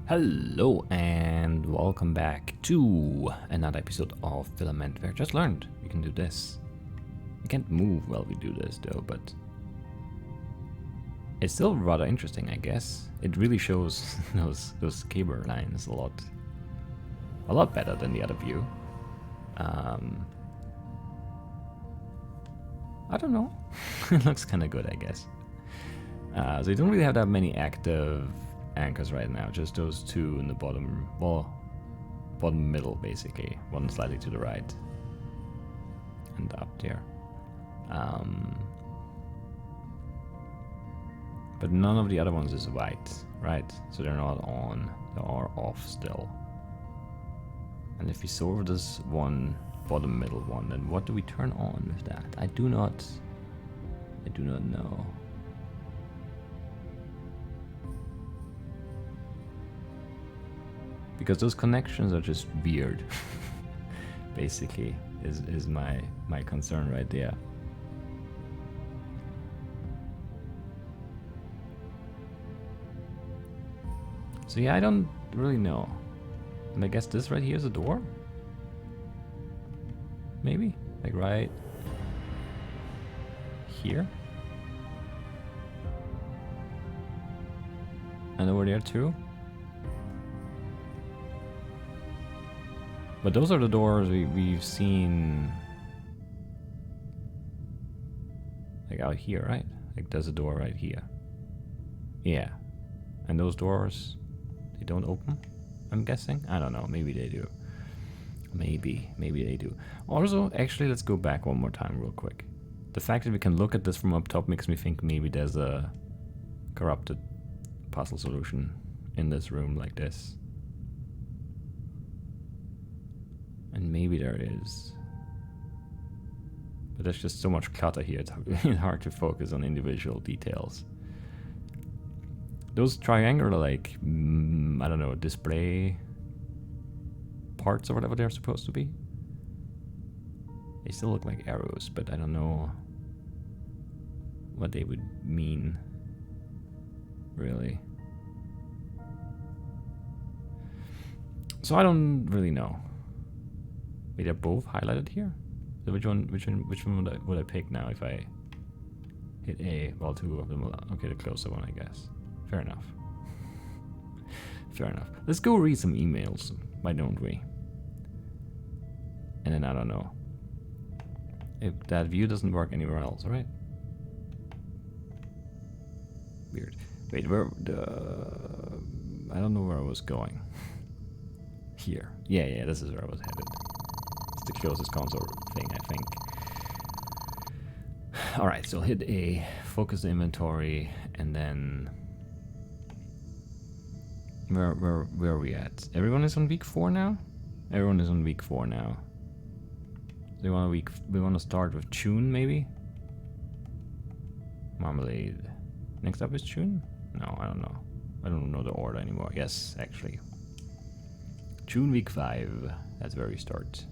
Hello and welcome back to another episode of Filament where I just learned we can do this. We can't move while we do this though, but it's still rather interesting, I guess. It really shows those cable lines a lot better than the other view. I don't know. It looks kind of good, I guess. So you don't really have that many active anchors right now, just those two in the bottom, bottom middle basically, one slightly to the right and up there. But none of the other ones is white, right? So they're not on, they are off still. And if we solve this one bottom middle one, then what do we turn on with that? I do not know. Because those connections are just weird, basically, is my concern right there. So yeah, I don't really know. And I guess this right here is a door? Maybe? Like right here? And over there too? But those are the doors we've seen, like out here, right? Like there's a door right here. Yeah. And those doors, they don't open, I'm guessing? I don't know, maybe they do. Maybe they do. Also, actually, let's go back one more time real quick. The fact that we can look at this from up top makes me think maybe there's a corrupted puzzle solution in this room like this. And maybe there is. But there's just so much clutter here, it's hard to focus on individual details. Those triangular, like, I don't know, display parts or whatever they're supposed to be. They still look like arrows, but I don't know what they would mean, really. So I don't really know. Wait, they're both highlighted here? So which one would I pick now if I hit A? Well, two of them will, okay, the closer one, I guess. Fair enough. Fair enough. Let's go read some emails. Why don't we? And then I don't know. If that view doesn't work anywhere else, right? Weird. Wait, where I don't know where I was going. Here. Yeah, this is where I was headed. The closest console thing, I think. Alright, so hit A, focus the inventory, and then where are we at? Everyone is on week 4 now? Everyone is on week 4 now. So we want to start with Tune, maybe? Marmalade. Next up is Tune? No, I don't know. I don't know the order anymore. Yes, actually. Tune week 5. That's where we start.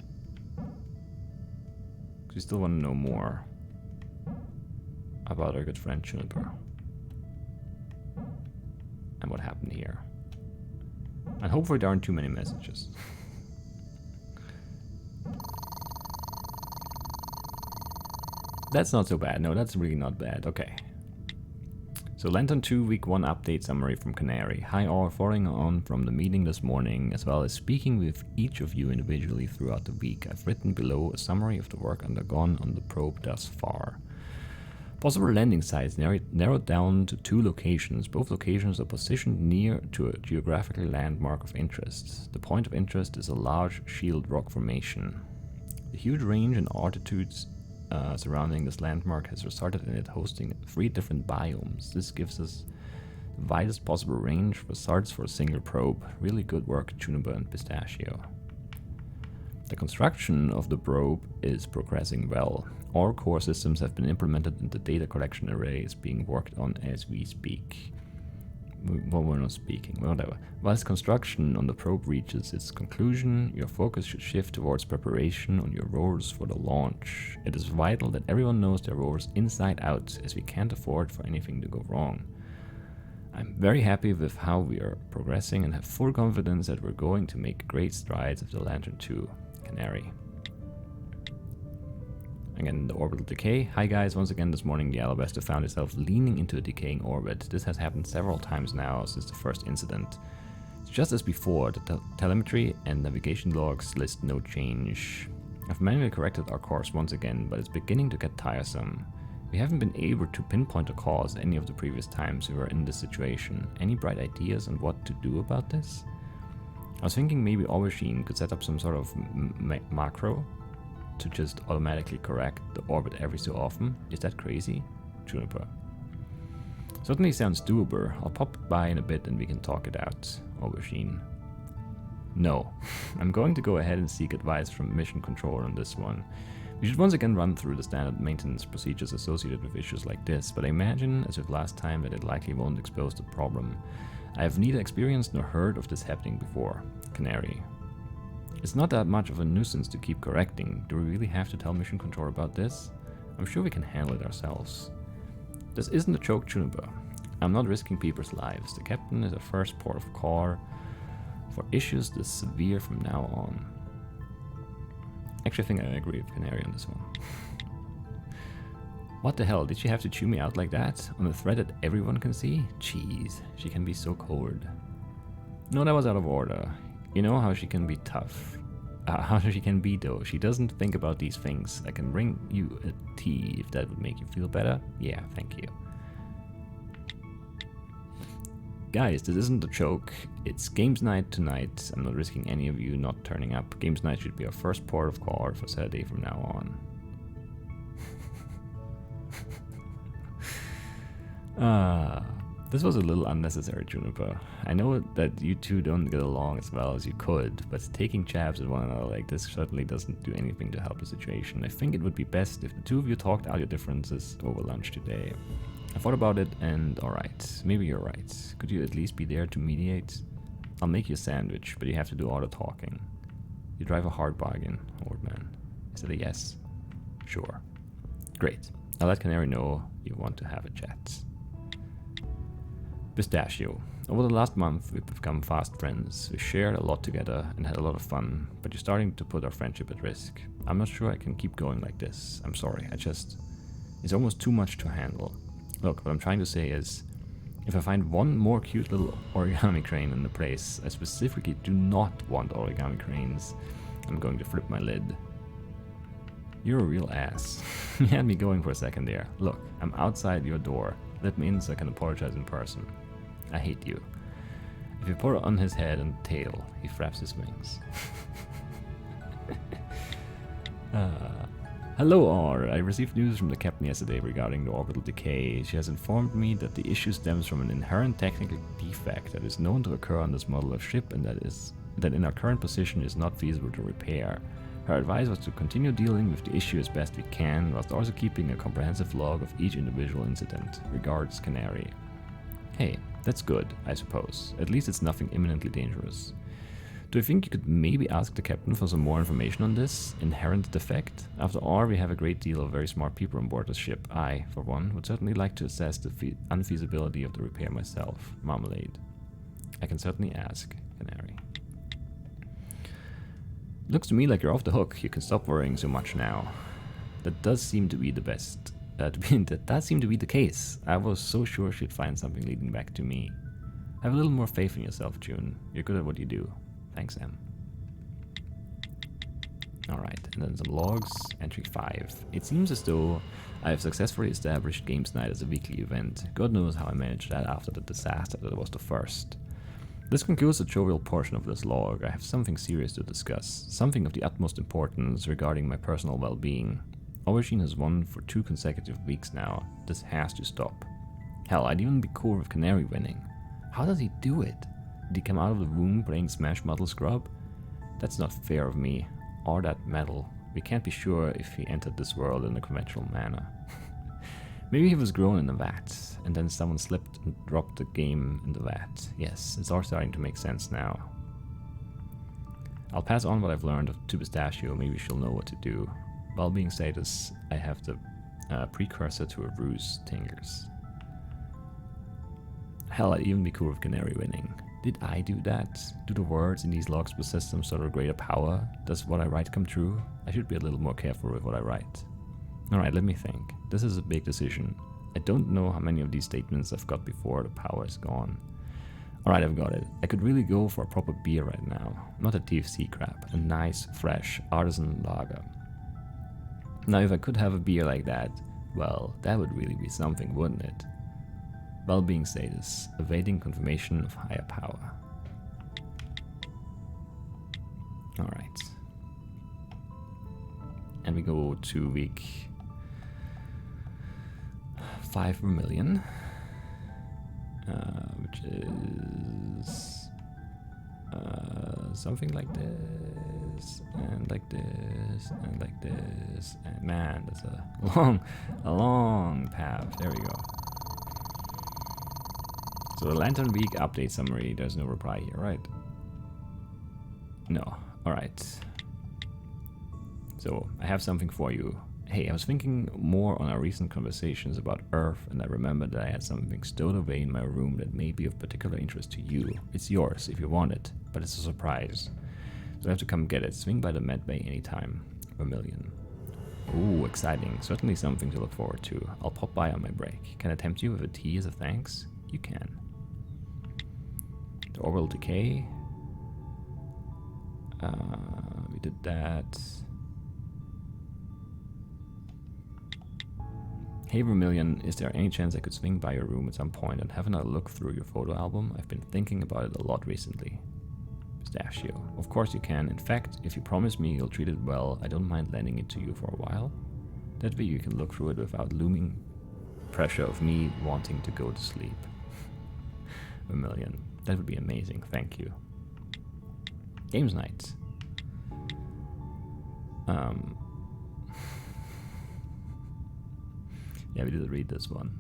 We still want to know more about our good friend Juniper and what happened here. And hopefully there aren't too many messages. That's not so bad. No, that's really not bad. Okay. So Lantern 2 Week 1 update summary from Canary. Hi all, following on from the meeting this morning, as well as speaking with each of you individually throughout the week, I've written below a summary of the work undergone on the probe thus far. Possible landing sites narrowed down to 2 locations. Both locations are positioned near to a geographical landmark of interest. The point of interest is a large shield rock formation. The huge range and altitudes surrounding this landmark has resulted in it hosting 3 different biomes. This gives us the widest possible range for results for a single probe. Really good work, Juniper and Pistachio. The construction of the probe is progressing well. All core systems have been implemented and the data collection array is being worked on as we speak. Well, we're not speaking, whatever. Whilst construction on the probe reaches its conclusion, your focus should shift towards preparation on your rovers for the launch. It is vital that everyone knows their rovers inside out, as we can't afford for anything to go wrong. I'm very happy with how we are progressing and have full confidence that we're going to make great strides with the Lantern 2, Canary. Again, the orbital decay. Hi guys, once again this morning the Alabaster found itself leaning into a decaying orbit. This has happened several times now since the first incident. It's just as before, the telemetry and navigation logs list no change. I've manually corrected our course once again, but it's beginning to get tiresome. We haven't been able to pinpoint a cause any of the previous times we were in this situation. Any bright ideas on what to do about this? I was thinking maybe Aubergine could set up some sort of macro to just automatically correct the orbit every so often. Is that crazy? Juniper. Certainly sounds doable. I'll pop by in a bit and we can talk it out. Aubergine. No. I'm going to go ahead and seek advice from Mission Control on this one. We should once again run through the standard maintenance procedures associated with issues like this, but I imagine, as with last time, that it likely won't expose the problem. I have neither experienced nor heard of this happening before. Canary. It's not that much of a nuisance to keep correcting. Do we really have to tell Mission Control about this? I'm sure we can handle it ourselves. This isn't a joke, Juniper. I'm not risking people's lives. The captain is a first port of call for issues this severe from now on. Actually, I think I agree with Canary on this one. What the hell, did she have to chew me out like that? On a thread that everyone can see? Jeez, she can be so cold. No, that was out of order. You know how she can be tough. How she can be though. She doesn't think about these things. I can bring you a tea if that would make you feel better. Yeah, thank you. Guys, this isn't a joke. It's games night tonight. I'm not risking any of you not turning up. Games night should be our first port of call for Saturday from now on. This was a little unnecessary, Juniper. I know that you two don't get along as well as you could, but taking jabs at one another like this certainly doesn't do anything to help the situation. I think it would be best if the two of you talked out your differences over lunch today. I thought about it and alright, maybe you're right. Could you at least be there to mediate? I'll make you a sandwich, but you have to do all the talking. You drive a hard bargain, old man. Is that a yes? Sure. Great. I'll let Canary know you want to have a chat. Pistachio. Over the last month, we've become fast friends. We shared a lot together and had a lot of fun, but you're starting to put our friendship at risk. I'm not sure I can keep going like this. I'm sorry, it's almost too much to handle. Look, what I'm trying to say is, if I find one more cute little origami crane in the place, I specifically do not want origami cranes, I'm going to flip my lid. You're a real ass. You had me going for a second there. Look, I'm outside your door. That means I can apologize in person. I hate you. If you pour on his head and tail, he flaps his wings. Hello, R. I received news from the captain yesterday regarding the orbital decay. She has informed me that the issue stems from an inherent technical defect that is known to occur on this model of ship and that in our current position is not feasible to repair. Her advice was to continue dealing with the issue as best we can, whilst also keeping a comprehensive log of each individual incident. Regards, Canary. Hey, that's good, I suppose. At least it's nothing imminently dangerous. Do you think you could maybe ask the captain for some more information on this inherent defect? After all, we have a great deal of very smart people on board the ship. I, for one, would certainly like to assess the unfeasibility of the repair myself. Marmalade. I can certainly ask, Canary. Looks to me like you're off the hook. You can stop worrying so much now. That does seem to be the best. That does seem to be the case. I was so sure she'd find something leading back to me. Have a little more faith in yourself, June. You're good at what you do. Thanks, Em. Alright, and then some logs. Entry 5. It seems as though I have successfully established Games Night as a weekly event. God knows how I managed that after the disaster that was the first. This concludes the jovial portion of this log. I have something serious to discuss. Something of the utmost importance regarding my personal well-being. Aubergine has won for 2 consecutive weeks now. This has to stop. Hell, I'd even be cool with Canary winning. How does he do it? Did he come out of the womb playing Smash Metal Scrub? That's not fair of me. Or that metal. We can't be sure if he entered this world in a conventional manner. Maybe he was grown in a vat, and then someone slipped and dropped the game in the vat. Yes, it's all starting to make sense now. I'll pass on what I've learned to Pistachio, maybe she'll know what to do. Well-being status, I have the precursor to a ruse, Tingers. Hell, I'd even be cool with Canary winning. Did I do that? Do the words in these logs possess some sort of greater power? Does what I write come true? I should be a little more careful with what I write. Alright, let me think. This is a big decision. I don't know how many of these statements I've got before the power is gone. Alright, I've got it. I could really go for a proper beer right now. Not a TFC crap. A nice, fresh, artisan lager. Now, if I could have a beer like that, well, that would really be something, wouldn't it? Well-being status. Awaiting confirmation of higher power. Alright. And we go to week 5 vermilion. Which is something like this, and like this, and like this, and man, that's a long path. There we go. So the Lantern Week update summary, there's no reply here, right? No. Alright. So I have something for you. Hey, I was thinking more on our recent conversations about Earth, and I remembered that I had something stowed away in my room that may be of particular interest to you. It's yours if you want it, but it's a surprise. So I have to come get it. Swing by the med bay anytime. Vermilion. Ooh, exciting. Certainly something to look forward to. I'll pop by on my break. Can I tempt you with a tea as a thanks? You can. The orbital decay. We did that. Hey Vermilion, is there any chance I could swing by your room at some point and have another look through your photo album? I've been thinking about it a lot recently. Pistachio. Of course you can. In fact, if you promise me you'll treat it well, I don't mind lending it to you for a while. That way you can look through it without looming pressure of me wanting to go to sleep. Vermilion. That would be amazing. Thank you. Games night. Yeah, we did read this one.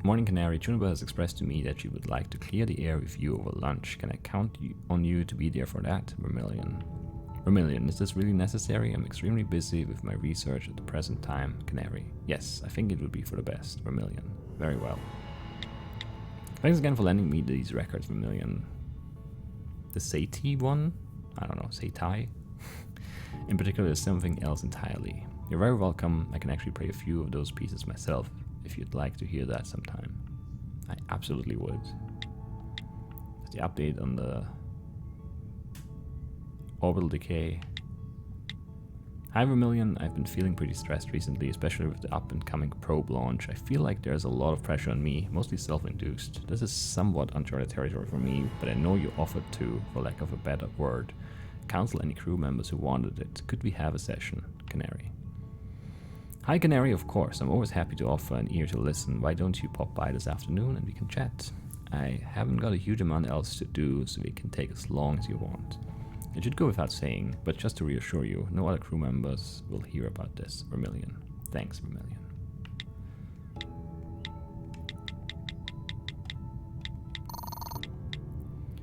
Morning Canary, Juniper has expressed to me that she would like to clear the air with you over lunch. Can I count on you to be there for that? Vermilion. Vermilion, is this really necessary? I'm extremely busy with my research at the present time. Canary. Yes, I think it would be for the best. Vermilion. Very well. Thanks again for lending me these records, Vermilion. The Sati one? I don't know, Satai? In particular, is something else entirely. You're very welcome. I can actually play a few of those pieces myself, if you'd like to hear that sometime. I absolutely would. That's the update on the orbital decay. Hi Vermilion, I've been feeling pretty stressed recently, especially with the up-and-coming probe launch. I feel like there's a lot of pressure on me, mostly self-induced. This is somewhat uncharted territory for me, but I know you offered to, for lack of a better word, counsel any crew members who wanted it. Could we have a session? Canary. Hi Canary, of course. I'm always happy to offer an ear to listen. Why don't you pop by this afternoon and we can chat? I haven't got a huge amount else to do, so we can take as long as you want. It should go without saying, but just to reassure you, no other crew members will hear about this. Vermilion. Thanks, Vermilion.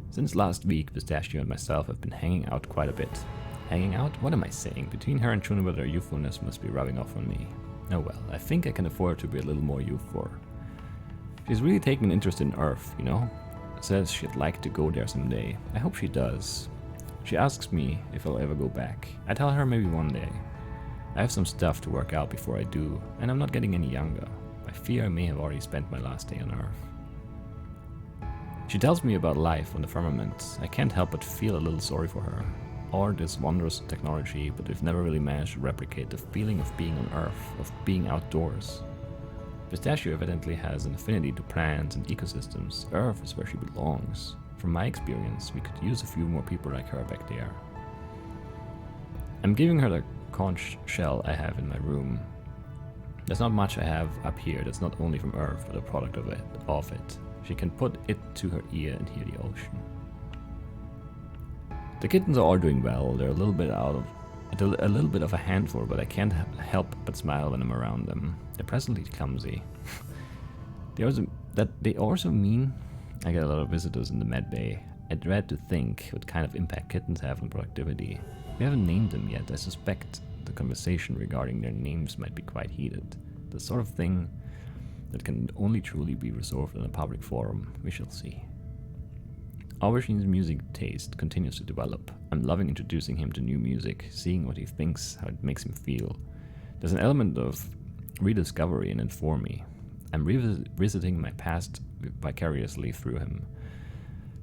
Since last week, Pistachio and myself have been hanging out quite a bit. Hanging out? What am I saying? Between her and Juniper, their youthfulness must be rubbing off on me. Oh well, I think I can afford to be a little more youthful. She's really taken an interest in Earth, you know? Says she'd like to go there someday. I hope she does. She asks me if I'll ever go back. I tell her maybe one day. I have some stuff to work out before I do, and I'm not getting any younger. I fear I may have already spent my last day on Earth. She tells me about life on the firmament. I can't help but feel a little sorry for her. Or this wondrous technology, but we've never really managed to replicate the feeling of being on Earth, of being outdoors. Pistachio evidently has an affinity to plants and ecosystems. Earth is where she belongs. From my experience, we could use a few more people like her back there. I'm giving her the conch shell I have in my room. There's not much I have up here that's not only from Earth, but a product of it. She can put it to her ear and hear the ocean. The kittens are all doing well. They're a little bit of a handful, but I can't help but smile when I'm around them. They're presently clumsy. They also mean I get a lot of visitors in the med bay. I dread to think what kind of impact kittens have on productivity. We haven't named them yet. I suspect the conversation regarding their names might be quite heated. The sort of thing that can only truly be resolved in a public forum. We shall see. Aubergine's music taste continues to develop. I'm loving introducing him to new music, seeing what he thinks, how it makes him feel. There's an element of rediscovery in it for me. I'm revisiting my past vicariously through him.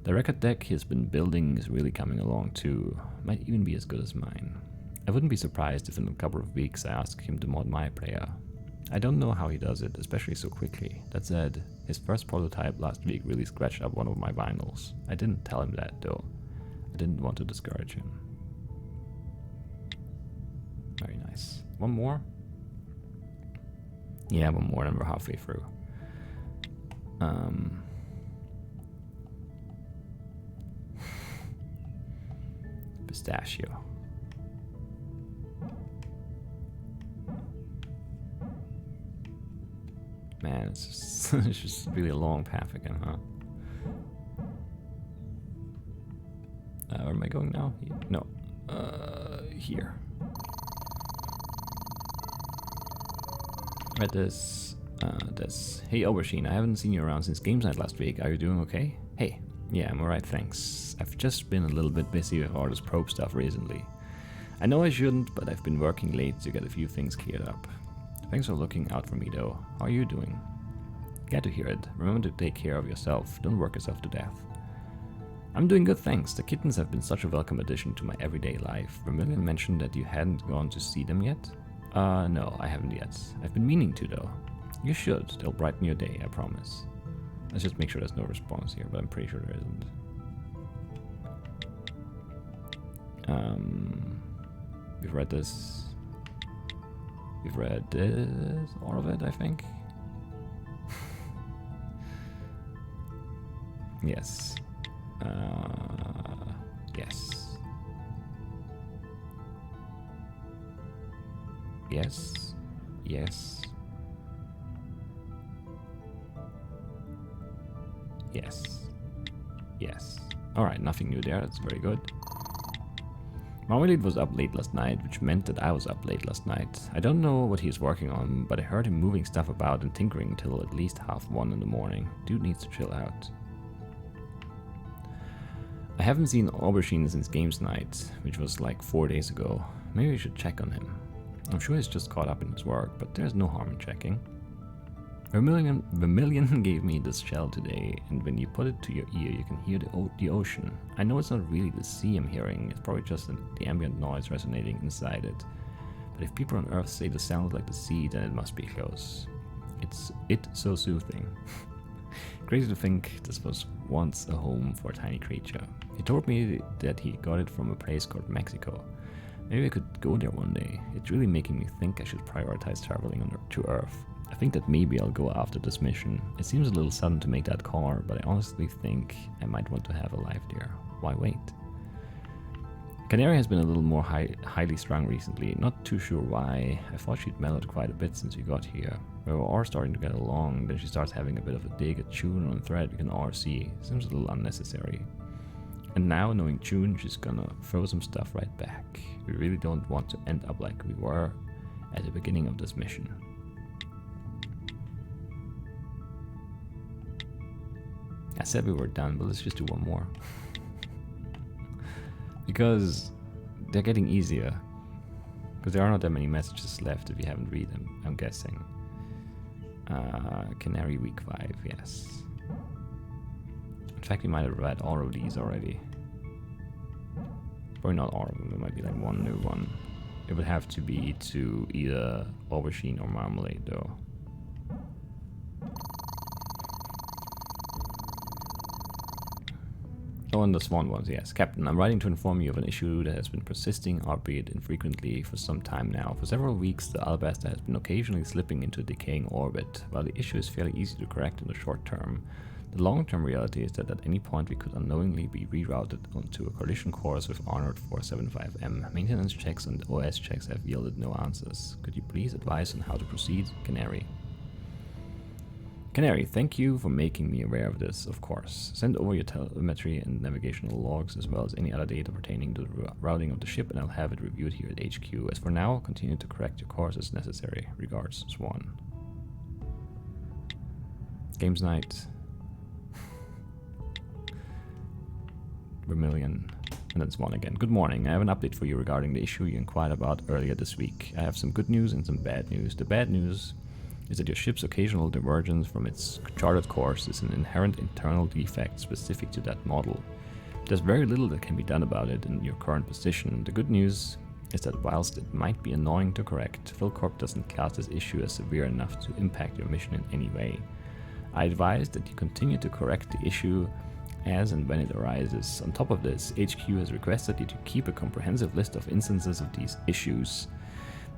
The record deck he's been building is really coming along too. Might even be as good as mine. I wouldn't be surprised if in a couple of weeks I ask him to mod my player. I don't know how he does it, especially so quickly. That said, his first prototype last week really scratched up one of my vinyls. I didn't tell him that though. I didn't want to discourage him. Very nice. One more? Yeah, one more and we're halfway through. Pistachio. Man, it's just really a long path again, huh? Where am I going now? No. Here. Read this. Hey, Aubergine, I haven't seen you around since games night last week. Are you doing okay? Hey. Yeah, I'm alright, thanks. I've just been a little bit busy with all this probe stuff recently. I know I shouldn't, but I've been working late to get a few things cleared up. Thanks for looking out for me though. How are you doing? Glad to hear it. Remember to take care of yourself. Don't work yourself to death. I'm doing good, thanks. The kittens have been such a welcome addition to my everyday life. Vermilion mentioned that you hadn't gone to see them yet? No, I haven't yet. I've been meaning to though. You should. They'll brighten your day, I promise. Let's just make sure there's no response here, but I'm pretty sure there isn't. We've read this. We've read this, all of it, I think. Yes. Yes. Yes. Yes. Yes. Yes. Alright, nothing new there, that's very good. Marmalade was up late last night, which meant that I was up late last night. I don't know what he's working on, but I heard him moving stuff about and tinkering till at least 1:30 in the morning. Dude needs to chill out. I haven't seen Aubergine since games night, which was like 4 days ago. Maybe we should check on him. I'm sure he's just caught up in his work, but there's no harm in checking. Vermilion gave me this shell today, and when you put it to your ear, you can hear the ocean. I know it's not really the sea I'm hearing, it's probably just the ambient noise resonating inside it. But if people on Earth say the sound like the sea, then it must be close. It's so soothing. Crazy to think this was once a home for a tiny creature. He told me that he got it from a place called Mexico. Maybe I could go there one day. It's really making me think I should prioritize traveling to Earth. I think that maybe I'll go after this mission. It seems a little sudden to make that call, but I honestly think I might want to have a life there. Why wait? Canary has been a little more highly strung recently. Not too sure why. I thought she'd mellowed quite a bit since we got here. We were all starting to get along, then she starts having a bit of a dig at Chun on thread we can all see. Seems a little unnecessary. And now, knowing Chun, she's gonna throw some stuff right back. We really don't want to end up like we were at the beginning of this mission. I said we were done, but let's just do one more. Because they're getting easier. Because there are not that many messages left if you haven't read them, I'm guessing. Canary week 5, yes. In fact, we might have read all of these already. Probably not all of them, there might be like one new one. It would have to be to either Aubergine or Marmalade though. Oh, and the Swan ones, yes. Captain, I'm writing to inform you of an issue that has been persisting, albeit infrequently, for some time now. For several weeks, the Alabaster has been occasionally slipping into a decaying orbit. While the issue is fairly easy to correct in the short term, the long-term reality is that at any point we could unknowingly be rerouted onto a collision course with Arnold 475M. Maintenance checks and OS checks have yielded no answers. Could you please advise on how to proceed? Canary. Canary, thank you for making me aware of this, of course. Send over your telemetry and navigational logs as well as any other data pertaining to the routing of the ship and I'll have it reviewed here at HQ. As for now, continue to correct your course as necessary. Regards, Swan. Games night. Vermilion. And that's one again. Good morning. I have an update for you regarding the issue you inquired about earlier this week. I have some good news and some bad news. The bad news is that your ship's occasional divergence from its charted course is an inherent internal defect specific to that model. There's very little that can be done about it in your current position. The good news is that whilst it might be annoying to correct, Philcorp doesn't class this issue as severe enough to impact your mission in any way. I advise that you continue to correct the issue as and when it arises. On top of this, HQ has requested you to keep a comprehensive list of instances of these issues,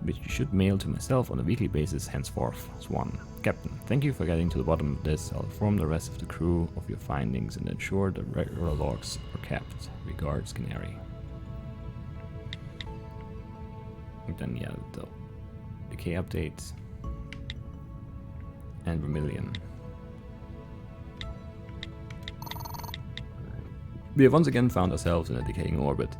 which you should mail to myself on a weekly basis henceforth. Swan. Captain, thank you for getting to the bottom of this. I'll inform the rest of the crew of your findings and ensure the regular logs are kept. Regards, Canary. And then, yeah, the decay update. And Vermilion. We have once again found ourselves in a decaying orbit.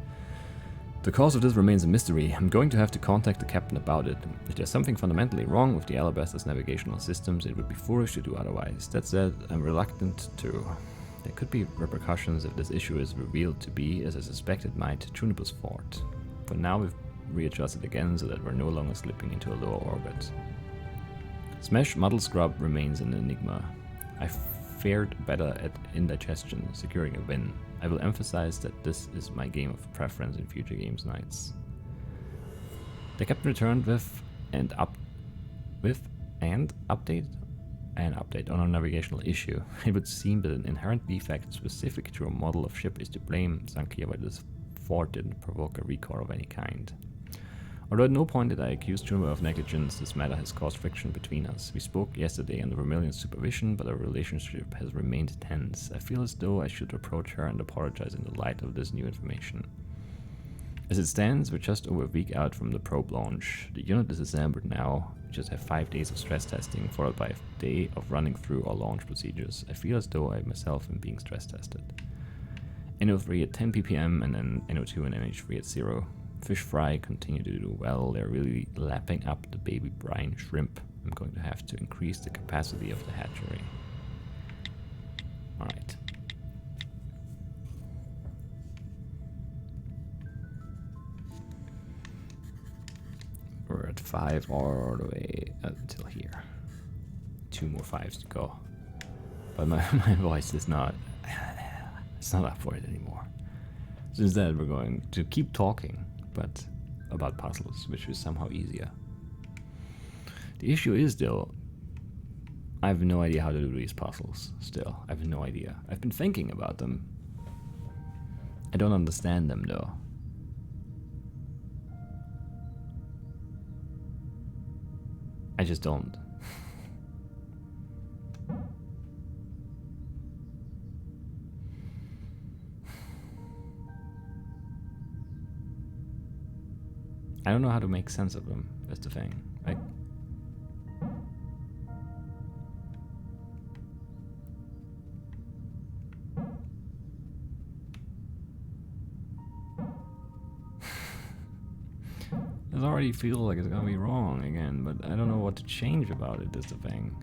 The cause of this remains a mystery. I'm going to have to contact the captain about it. If there's something fundamentally wrong with the Alabaster's navigational systems, it would be foolish to do otherwise. That said, I'm reluctant to. There could be repercussions if this issue is revealed to be, as I suspect it might, Juniper's fault. For now, we've readjusted again so that we're no longer slipping into a lower orbit. Smash Muddle Scrub remains an enigma. I fared better at indigestion, securing a win. I will emphasize that this is my game of preference in future games nights. The captain returned with an update on a navigational issue. It would seem that an inherent defect specific to a model of ship is to blame. It's unclear whether this fault didn't provoke a recall of any kind. Although at no point did I accuse Juniper of negligence, this matter has caused friction between us. We spoke yesterday under Vermilion's supervision, but our relationship has remained tense. I feel as though I should approach her and apologize in the light of this new information. As it stands, we're just over a week out from the probe launch. The unit is assembled now. We just have 5 days of stress testing, followed by a day of running through our launch procedures. I feel as though I myself am being stress tested. NO3 at 10 ppm and then NO2 and NH3 at 0. Fish fry continue to do well. They're really lapping up the baby brine shrimp. I'm going to have to increase the capacity of the hatchery. Alright. We're at 5 all the way until here. 2 more 5s to go. But my voice is not... it's not up for it anymore. So instead we're going to keep talking, but about puzzles, which is somehow easier. The issue is, though, I have no idea how to do these puzzles, still. I have no idea. I've been thinking about them. I don't understand them, though. I just don't. I don't know how to make sense of them, that's the thing. Like, it already feels like it's gonna be wrong again, but I don't know what to change about it, that's the thing.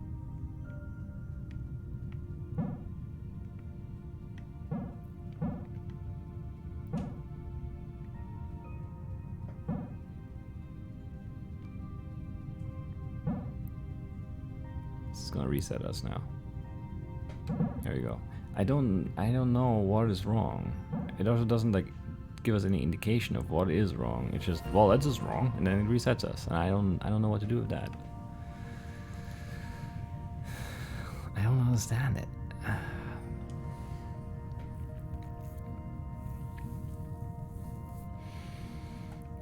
It's gonna reset us now. There you go. I don't know what is wrong. It also doesn't like give us any indication of what is wrong. It's just, well, that's just wrong, and then it resets us, and I don't know what to do with that. I don't understand it.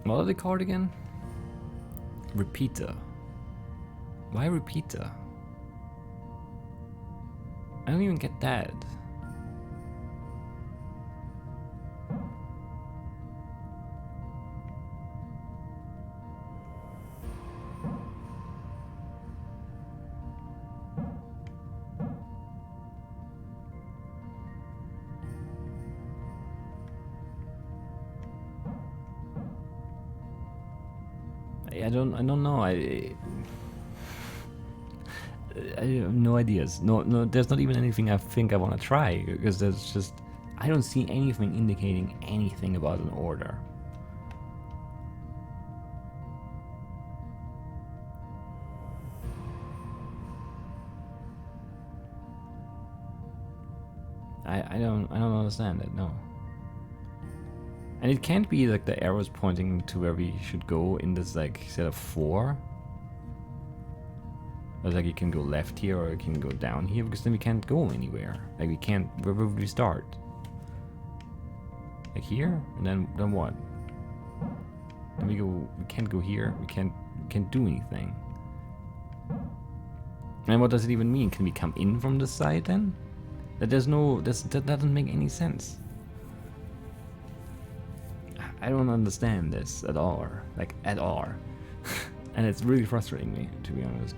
What are they called again? Repeater. Why repeater? I don't even get that. I don't know. I have no ideas. No, there's not even anything I think I want to try, because there's just, I don't see anything indicating anything about an order. I don't understand it, no. And it can't be like the arrows pointing to where we should go in this like set of 4. It's like you can go left here or you can go down here, because then we can't go anywhere. Like we can't, where would we start? Like here? And then what? Then we can't go here, we can't do anything. And what does it even mean? Can we come in from this side then? That doesn't make any sense. I don't understand this at all. Like, at all. And it's really frustrating me, to be honest.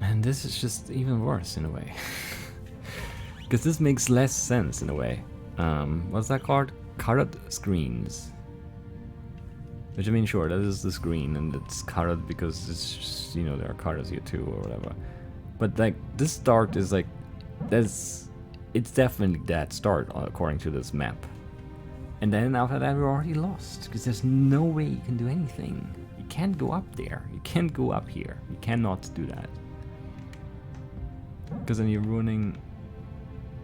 And this is just even worse in a way. Because this makes less sense in a way. What's that called? Colored screens. Which, I mean, sure, that is the screen, and it's colored because it's just, you know, there are colors here too, or whatever. But like, this start is like, it's definitely that start according to this map. And then after that we're already lost, because there's no way you can do anything. You can't go up there, you can't go up here, you cannot do that. Because then you're ruining,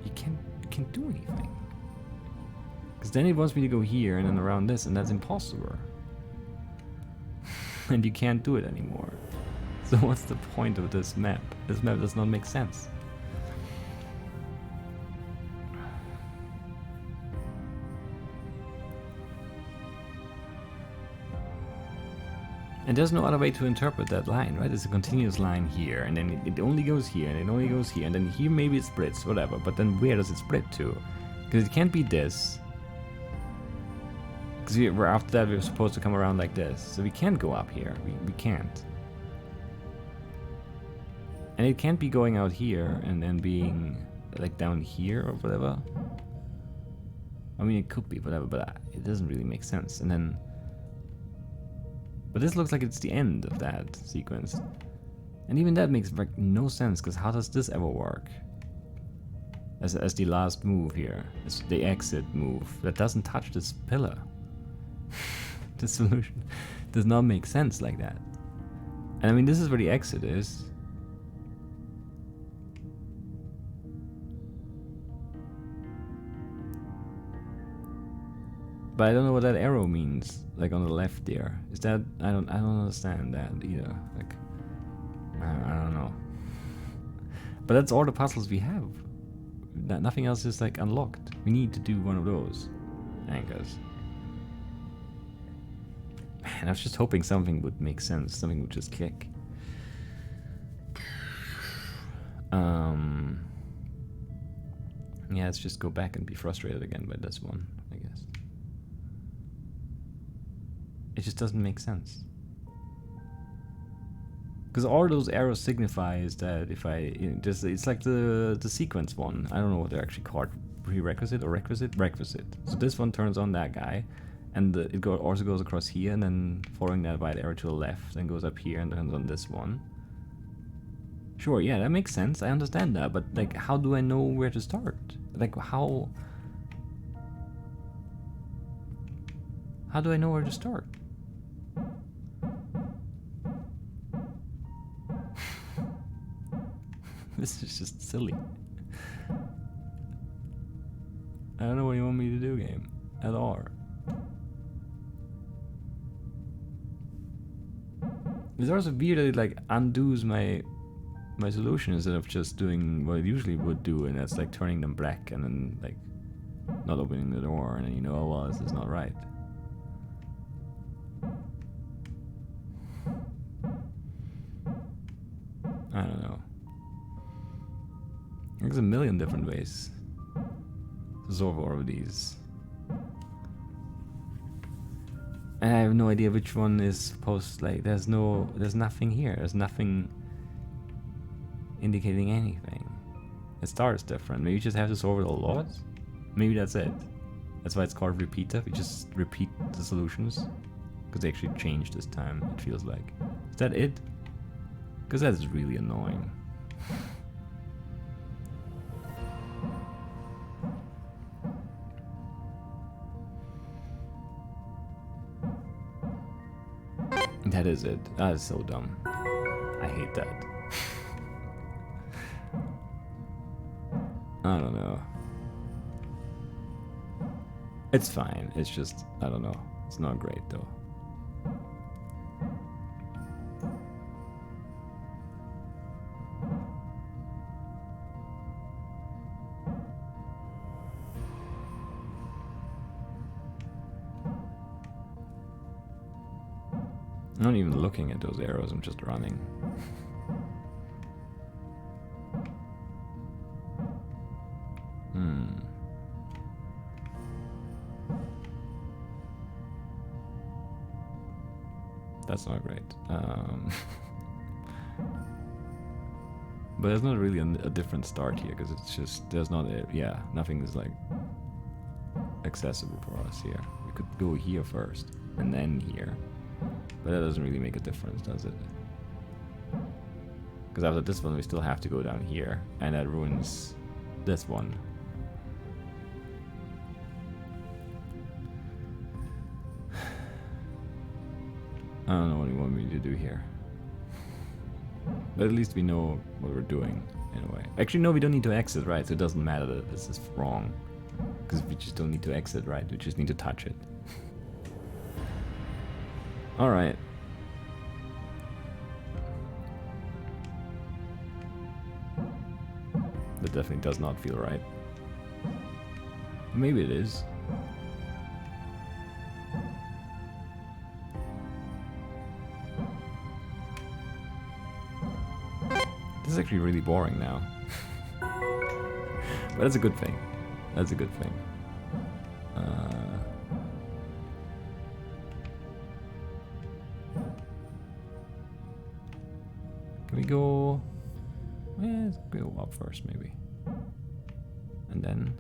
you can't do anything. Because then it wants me to go here and then around this, and that's impossible. And you can't do it anymore. So what's the point of this map? This map does not make sense. And there's no other way to interpret that line, right? It's a continuous line here, and then it only goes here, and it only goes here, and then here maybe it splits, whatever, but then where does it split to? Because it can't be this. Because after that we're supposed to come around like this, so we can't go up here, we can't. And it can't be going out here and then being like down here or whatever. I mean, it could be whatever, but it doesn't really make sense. And then, but this looks like it's the end of that sequence. And even that makes like no sense, because how does this ever work? As the last move here, as the exit move, that doesn't touch this pillar. The solution does not make sense like that. And I mean, this is where the exit is. But I don't know what that arrow means, like on the left there. Is that, I don't understand that either. Like, I don't know. But that's all the puzzles we have. Nothing else is like unlocked. We need to do one of those anchors. Man, I was just hoping something would make sense, something would just click. Yeah, let's just go back and be frustrated again by this one, I guess. It just doesn't make sense. Because all those arrows signify is that if I, just, it's like the sequence one. I don't know what they're actually called. Prerequisite or requisite? Requisite. So this one turns on that guy, and it also goes across here, and then following that white arrow to the left, and goes up here and turns on this one. Sure, yeah, that makes sense. I understand that, but like, how do I know where to start? Like, how do I know where to start? This is just silly. I don't know what you want me to do, game. At all. It's also weird that it like undoes my solution instead of just doing what it usually would do, and that's like turning them black and then like not opening the door, and then you know, oh well, this is not right. I don't know. There's a million different ways to solve all of these. And I have no idea which one is supposed, like, there's nothing here. There's nothing indicating anything. The star is different. Maybe you just have to solve it a lot? Maybe that's it. That's why it's called repeater. We just repeat the solutions. Because they actually changed this time, it feels like. Is that it? Because that is really annoying. That is it. That is so dumb. I hate that. I don't know. It's fine. It's just, I don't know. It's not great though. I'm not even looking at those arrows, I'm just running. That's not great. But there's not really a different start here, because it's just, there's not a, yeah, nothing is like accessible for us here. We could go here first, and then here. But that doesn't really make a difference, does it? Because after this one we still have to go down here, and that ruins this one. I don't know what you want me to do here. But at least we know what we're doing, in a way. Actually, no, we don't need to exit, right? So it doesn't matter that this is wrong. Because we just don't need to exit, right? We just need to touch it. Alright. That definitely does not feel right. Maybe it is. This is actually really boring now. But that's a good thing. That's a good thing. Can we go... let's go up first, maybe. And then...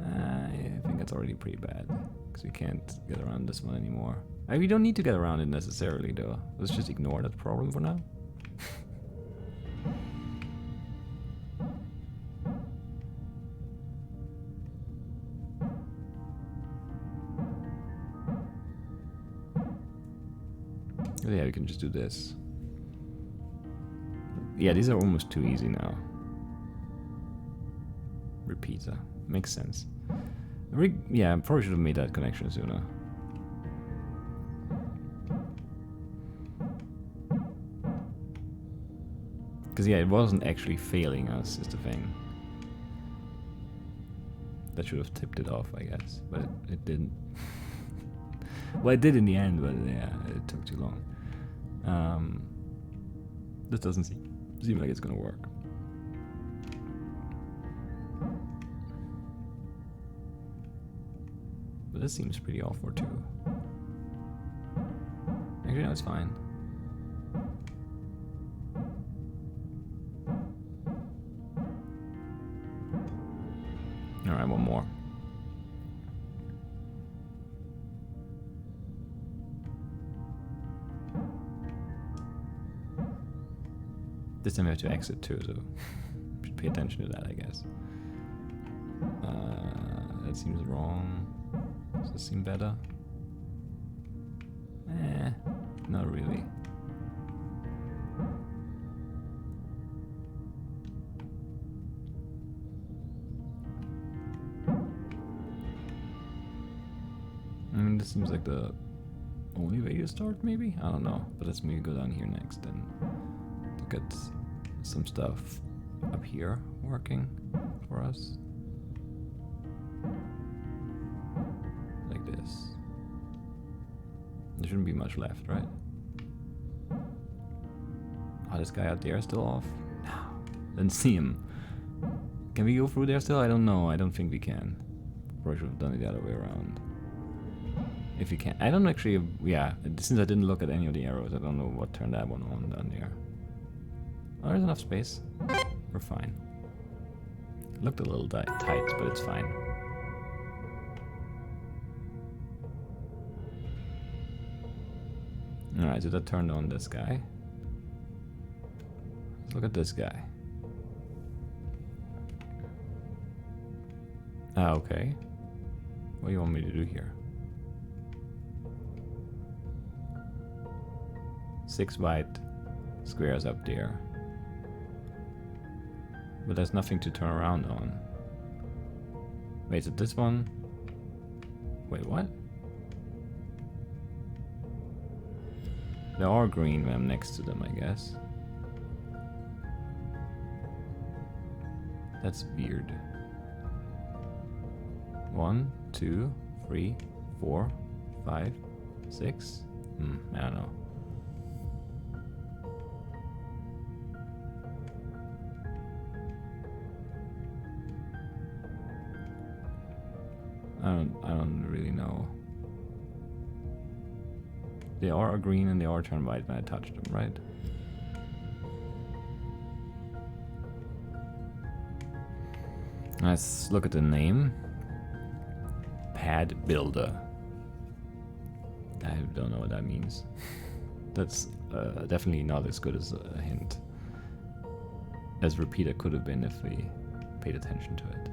I think that's already pretty bad. Because we can't get around this one anymore. We don't need to get around it necessarily, though. Let's just ignore that problem for now. Yeah, we can just do this. Yeah, these are almost too easy now. Repeater. Makes sense. Yeah, I probably should have made that connection sooner. Because yeah, it wasn't actually failing us, is the thing. That should have tipped it off, I guess. But it didn't. Well, it did in the end, but yeah, it took too long. This doesn't seem like it's gonna work. But this seems pretty awful too. Actually, no, it's fine. Alright, one more. This time we have to exit too, so should pay attention to that, I guess. That seems wrong. Does this seem better? Not really. I mean, this seems like the only way to start, maybe? I don't know. But let's maybe go down here next and look at some stuff up here working for us. Like this. There shouldn't be much left, right? Oh, this guy out there is still off? No. Didn't see him. Can we go through there still? I don't know. I don't think we can. Probably should have done it the other way around. If you can. I don't actually... Yeah, since I didn't look at any of the arrows, I don't know what turned that one on down there. Oh, there's enough space. We're fine. It looked a little tight, but it's fine. Alright, so that turned on this guy. Let's look at this guy. Ah, okay. What do you want me to do here? 6 white squares up there. But there's nothing to turn around on. Wait, so this one... Wait, what? There are green when I'm next to them, I guess. That's weird. 1, 2, 3, 4, 5, 6. I don't know. I don't really know. They are green and they are turned white when I touch them, right? Let's look at the name. Pad Builder. I don't know what that means. That's definitely not as good as a hint as repeater could have been if we paid attention to it.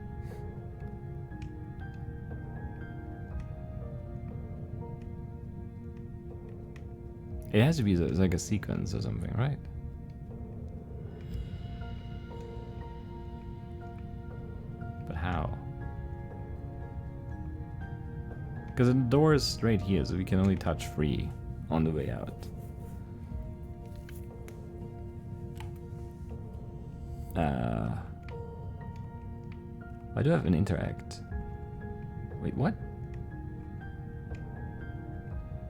It has to be like a sequence or something, right? But how? Because the door is straight here, so we can only touch 3 on the way out. I do have an interact. Wait, what?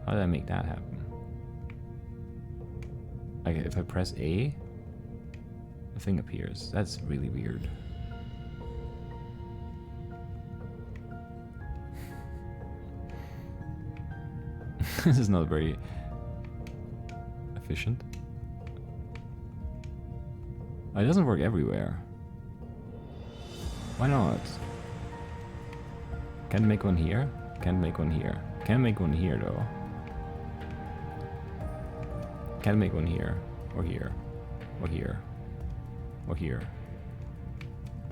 How did I make that happen? Like, if I press A, the thing appears. That's really weird. This is not very efficient. It doesn't work everywhere. Why not? Can't make one here? Can't make one here. Can't make one here though. Can't make one here. Or here. Or here. Or here.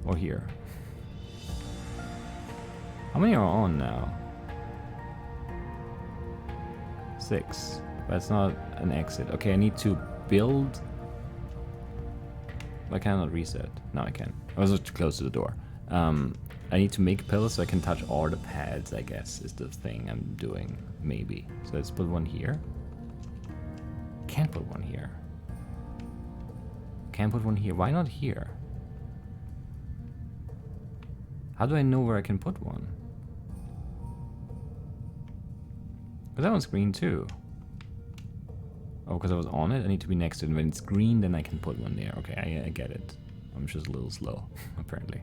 Or here. How many are on now? 6. That's not an exit. Okay, I need to build. I cannot reset. No, I can. I was too close to the door. I need to make pillars so I can touch all the pads, I guess, is the thing I'm doing. Maybe. So let's put one here. Can't put one here. Can't put one here. Why not here? How do I know where I can put one? Because that one's green too. Oh, because I was on it? I need to be next to it. When it's green, then I can put one there. Okay, I get it. I'm just a little slow, apparently.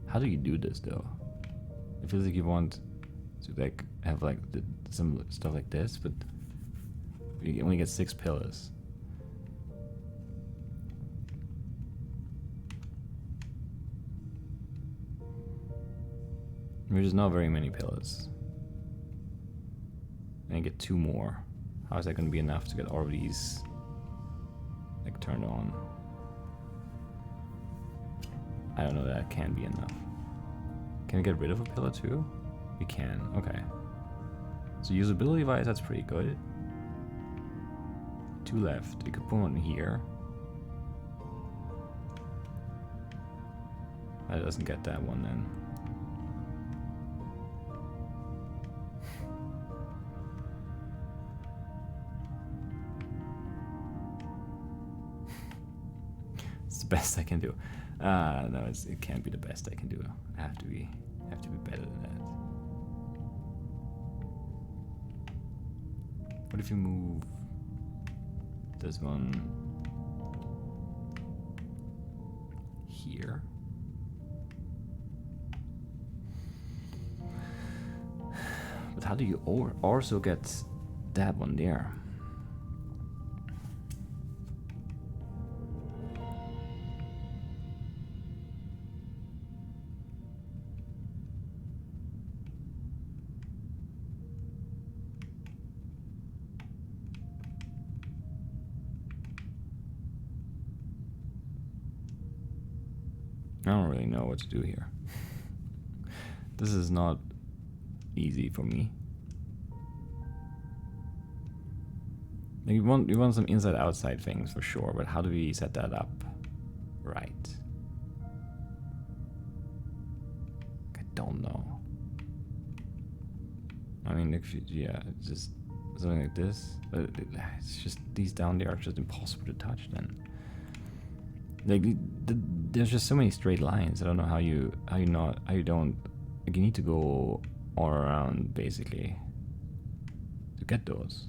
How do you do this, though? It feels like you want to like have like some stuff like this, but you only get 6 pillars. There's not very many pillars. And I get 2 more. How is that going to be enough to get all of these like turned on? I don't know, that can be enough. Can we get rid of a pillar too? We can, okay. So usability wise, that's pretty good. 2 left. We could put one here. That doesn't get that one then. It's the best I can do. No, it can't be the best I can do. I have to be better than that. What if you move this one here? But how do you also get that one there? I don't really know what to do here. This is not easy for me. Like, you want some inside-outside things for sure, but how do we set that up? Right. I don't know. I mean, if you, yeah, just something like this. But it's just these down there are just impossible to touch. Then, like, there's just so many straight lines. I don't know how you don't. Like, you need to go all around basically to get those.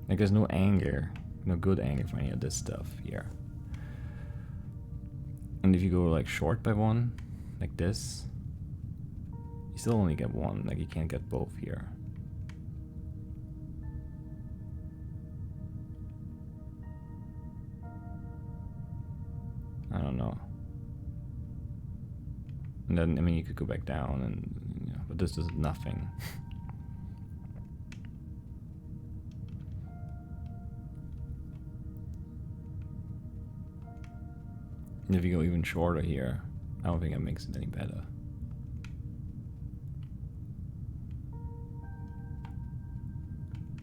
Like, there's no anger, no good anger for any of this stuff here. And if you go like short by one, like this, you still only get one. Like, you can't get both here. I don't know. And then, I mean, you could go back down and, you know, but this does nothing. And if you go even shorter here, I don't think it makes it any better.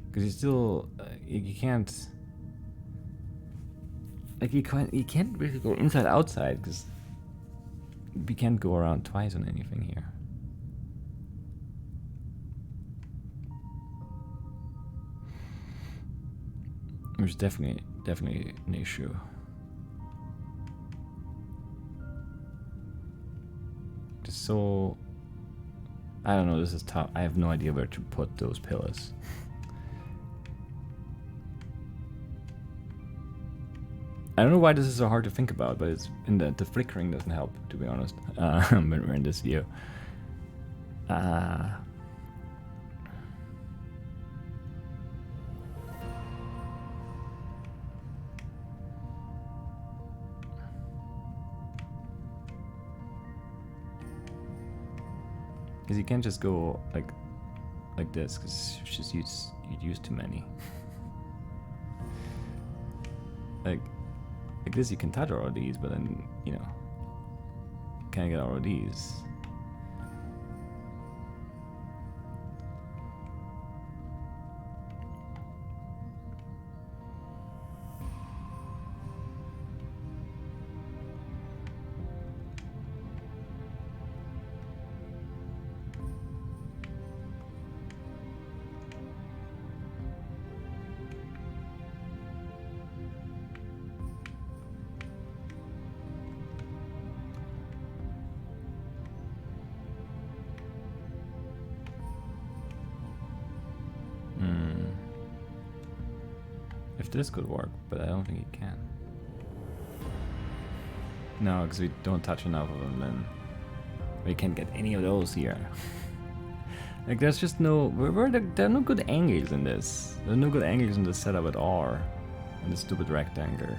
Because you still, you can't, like, you can't really go inside outside, because we can't go around twice on anything here. Which is definitely an issue. Just so, I don't know, this is tough. I have no idea where to put those pillars. I don't know why this is so hard to think about, but it's in the flickering doesn't help, to be honest. When we're in this view. Because you can't just go like this, because you'd use too many. like this, you can touch all of these, but then, you know, can't get all of these. If this could work, but I don't think it can. No, because we don't touch enough of them, then we can't get any of those here. Like, there's just no, there are no good angles in this. There are no good angles in this setup at all. And this stupid rectangle.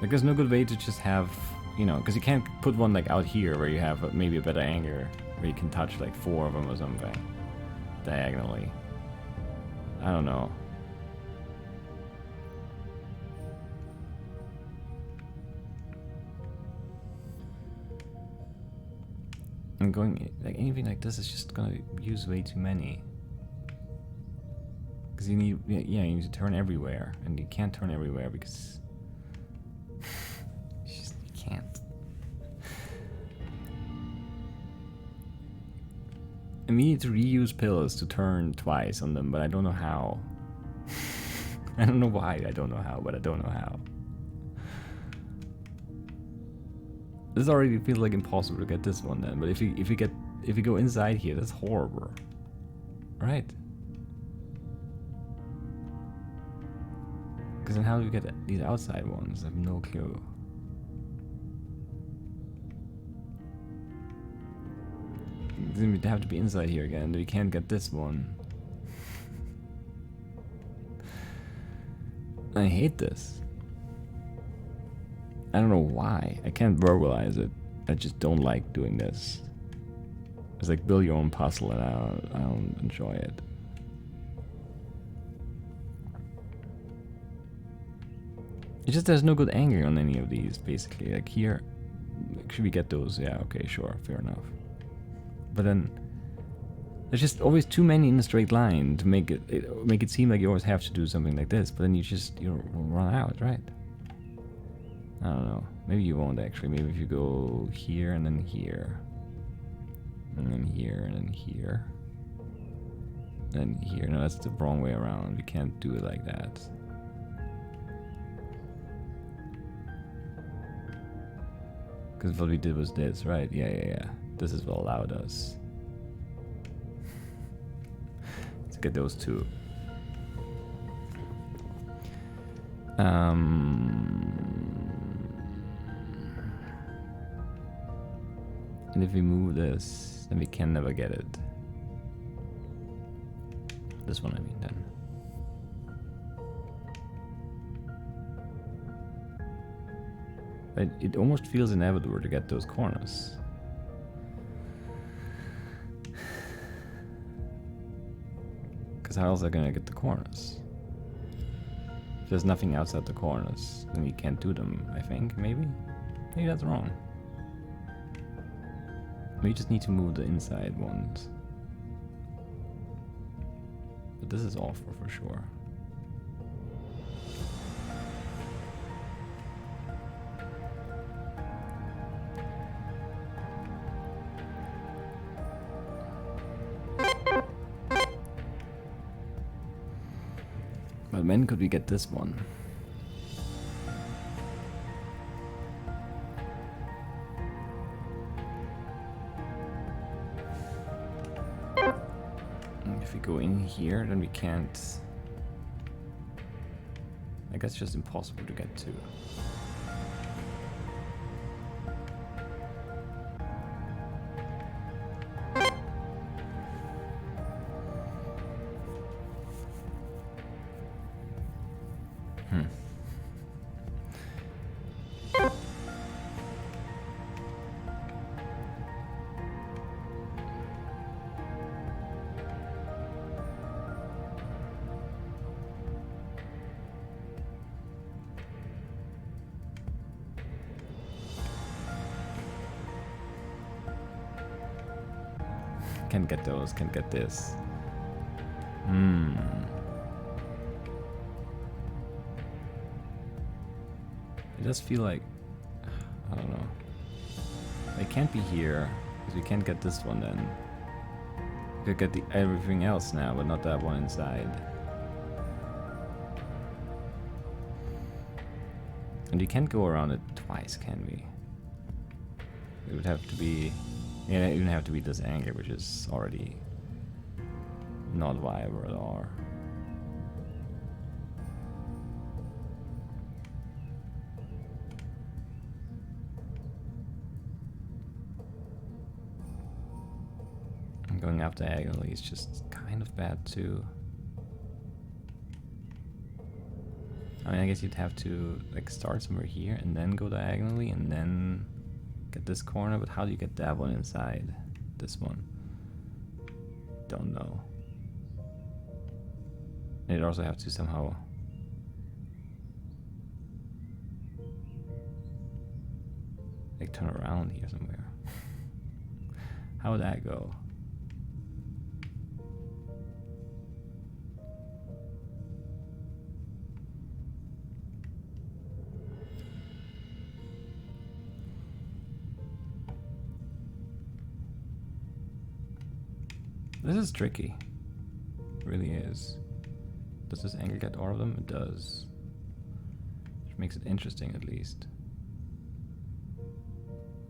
Like, there's no good way to just have, you know, because you can't put one like out here where you have maybe a better angle, where you can touch like 4 of them or something. Diagonally. I don't know. I'm going, like, anything like this is just gonna use way too many. Because you need, yeah, you need to turn everywhere, and you can't turn everywhere because you can't. And we need to reuse pillars to turn twice on them, but I don't know how. I don't know why I don't know how, but I don't know how. This already feels like impossible to get this one then, but if you go inside here, that's horrible. Right? Because then how do we get these outside ones? I have no clue. Then we'd have to be inside here again. We can't get this one. I hate this. I don't know why. I can't verbalize it. I just don't like doing this. It's like build your own puzzle, and I don't enjoy it. It's just there's no good angle on any of these, basically. Like here, should we get those? Yeah, okay, sure, fair enough. But then there's just always too many in a straight line to make it seem like you always have to do something like this. But then you run out, right? I don't know. Maybe you won't actually. Maybe if you go here and then here, and then here and then here, then here. No, that's the wrong way around. We can't do it like that. Because what we did was this, right? Yeah. This is what allowed us to get those two. And if we move this, then we can never get it. This one, I mean, then. But it almost feels inevitable to get those corners. Because how else are they gonna get the corners? If there's nothing outside the corners, then you can't do them, I think, maybe? Maybe that's wrong. We just need to move the inside ones. But this is awful for sure. But when could we get this one? If we go in here, then we can't. I guess it's just impossible to get to. Can't get those, can't get this. It does feel like, I don't know. They can't be here, because we can't get this one then. We could get everything else now, but not that one inside. And you can't go around it twice, can we? It would have to be... Yeah, it would have to be this angle, which is already not viable at all. And going up diagonally is just kind of bad too. I mean, I guess you'd have to like start somewhere here and then go diagonally and then get this corner, but how do you get that one inside this one? Don't know. And you'd also have to somehow like turn around here somewhere. How would that go? This is tricky. It really is. Does this angle get all of them? It does. Which makes it interesting at least.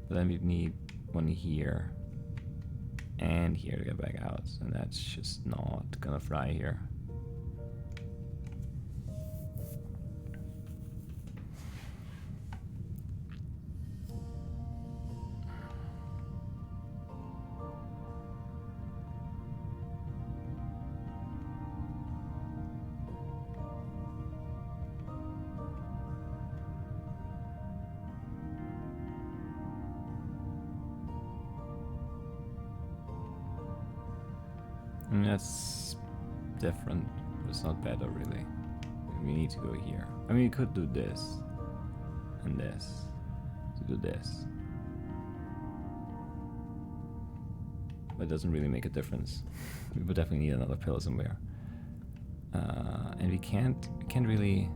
But then we'd need one here and here to get back out. And that's just not gonna fly here. That's different. It's not better, really. We need to go here. I mean, we could do this and this to do this, but it doesn't really make a difference. We would definitely need another pillar somewhere, and we can't really.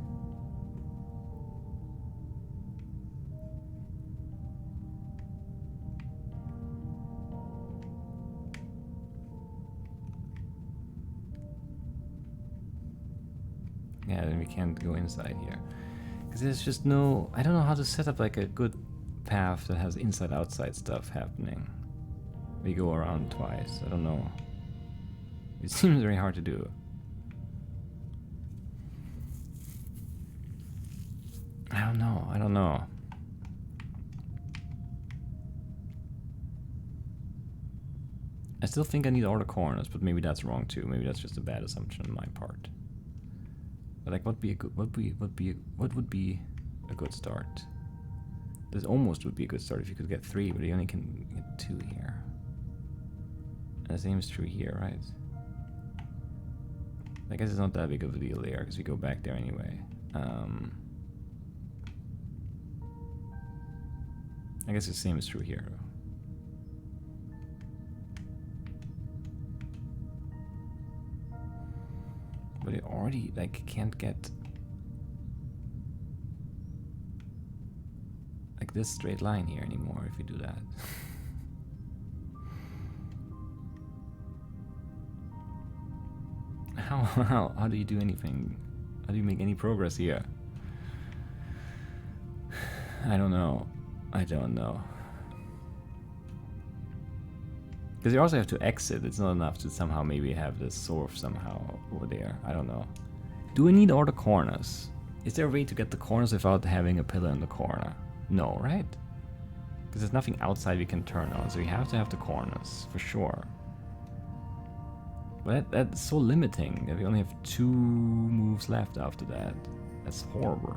Yeah, then we can't go inside here. Because there's just no... I don't know how to set up like a good path that has inside-outside stuff happening. We go around twice, I don't know. It seems very hard to do. I don't know. I still think I need all the corners, but maybe that's wrong too. Maybe that's just a bad assumption on my part. But like, what would be a good start? This almost would be a good start if you could get 3, but you only can get 2 here. And the same is true here, right? I guess it's not that big of a deal there, because we go back there anyway. I guess the same is true here. But it already, like, can't get like this straight line here anymore if you do that. How do you do anything? How do you make any progress here? I don't know. Because you also have to exit. It's not enough to somehow maybe have this source somehow over there. I don't know. Do we need all the corners? Is there a way to get the corners without having a pillar in the corner? No, right? Because there's nothing outside we can turn on, so we have to have the corners, for sure. But that's so limiting that we only have 2 moves left after that. That's horrible.